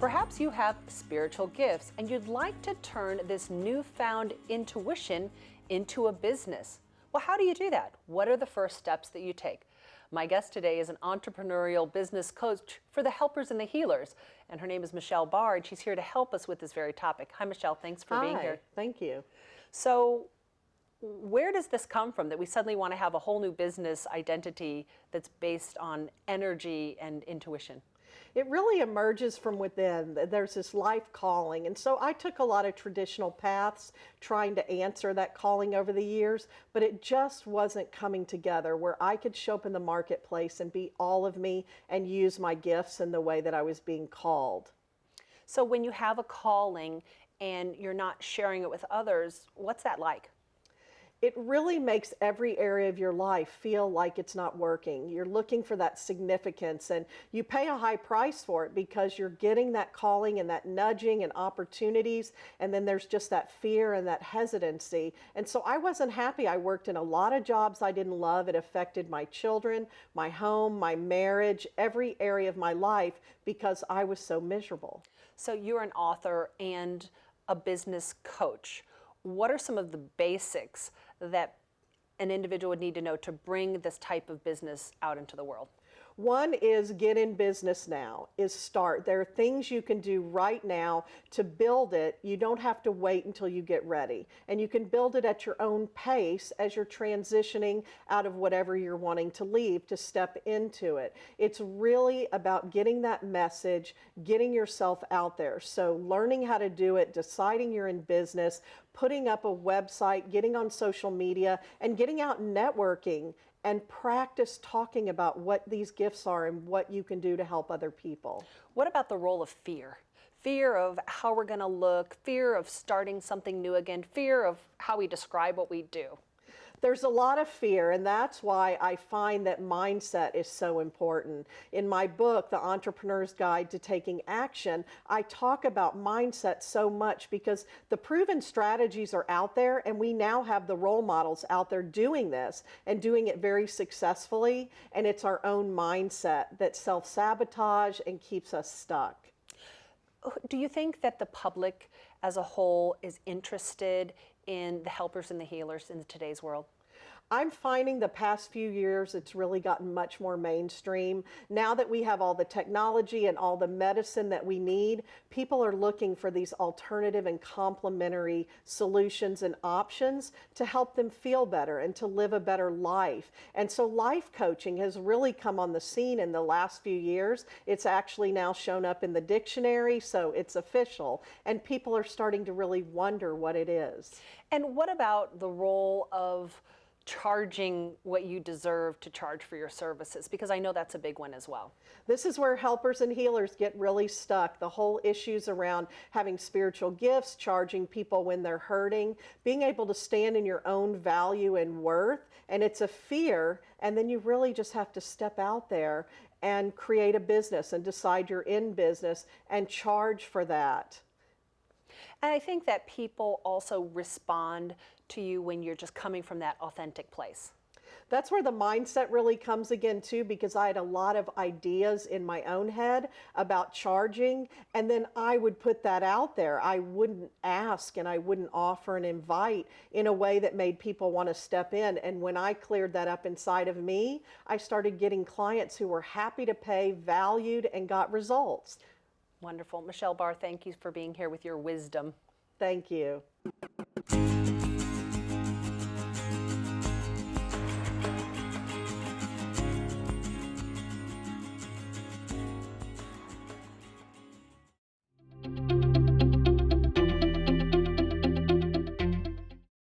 Perhaps you have spiritual gifts and you'd like to turn this newfound intuition into a business. Well, how do you do that? What are the first steps that you take? My guest today is an entrepreneurial business coach for the helpers and the healers, and her name is Michelle Barr, and she's here to help us with this very topic. Hi, Michelle. Thanks for being here. Thank you. So, where does this come from that we suddenly want to have a whole new business identity that's based on energy and intuition? It really emerges from within. There's this life calling. And so I took a lot of traditional paths trying to answer that calling over the years, but it just wasn't coming together where I could show up in the marketplace and be all of me and use my gifts in the way that I was being called. So when you have a calling and you're not sharing it with others, what's that like? It really makes every area of your life feel like it's not working. You're looking for that significance, and you pay a high price for it because you're getting that calling and that nudging and opportunities, and then there's just that fear and that hesitancy. And so I wasn't happy. I worked in a lot of jobs I didn't love. It affected my children, my home, my marriage, every area of my life because I was so miserable. So you're an author and a business coach. What are some of the basics that an individual would need to know to bring this type of business out into the world? One is get in business now, is start. There are things you can do right now to build it. You don't have to wait until you get ready. And you can build it at your own pace as you're transitioning out of whatever you're wanting to leave to step into it. It's really about getting that message, getting yourself out there. So learning how to do it, deciding you're in business, putting up a website, getting on social media, and getting out and networking and practice talking about what these gifts are and what you can do to help other people. What about the role of fear? Fear of how we're going to look, fear of starting something new again, fear of how we describe what we do. There's a lot of fear, and that's why I find that mindset is so important. In my book, The Entrepreneur's Guide to Taking Action, I talk about mindset so much because the proven strategies are out there, and we now have the role models out there doing this and doing it very successfully, and it's our own mindset that self-sabotage and keeps us stuck. Do you think that the public as a whole is interested in the helpers and the healers in today's world? I'm finding the past few years it's really gotten much more mainstream. Now that we have all the technology and all the medicine that we need, people are looking for these alternative and complementary solutions and options to help them feel better and to live a better life. And so life coaching has really come on the scene in the last few years. It's actually now shown up in the dictionary, so it's official. And people are starting to really wonder what it is. And what about the role of charging what you deserve to charge for your services? Because I know that's a big one as well. This is where helpers and healers get really stuck. The whole issues around having spiritual gifts, charging people when they're hurting, being able to stand in your own value and worth, and it's a fear, and then you really just have to step out there and create a business and decide you're in business and charge for that. And I think that people also respond to you when you're just coming from that authentic place. That's where the mindset really comes again too, because I had a lot of ideas in my own head about charging, and then I would put that out there. I wouldn't ask and I wouldn't offer and invite in a way that made people want to step in. And when I cleared that up inside of me, I started getting clients who were happy to pay, valued, and got results. Wonderful. Michelle Barr, thank you for being here with your wisdom. Thank you.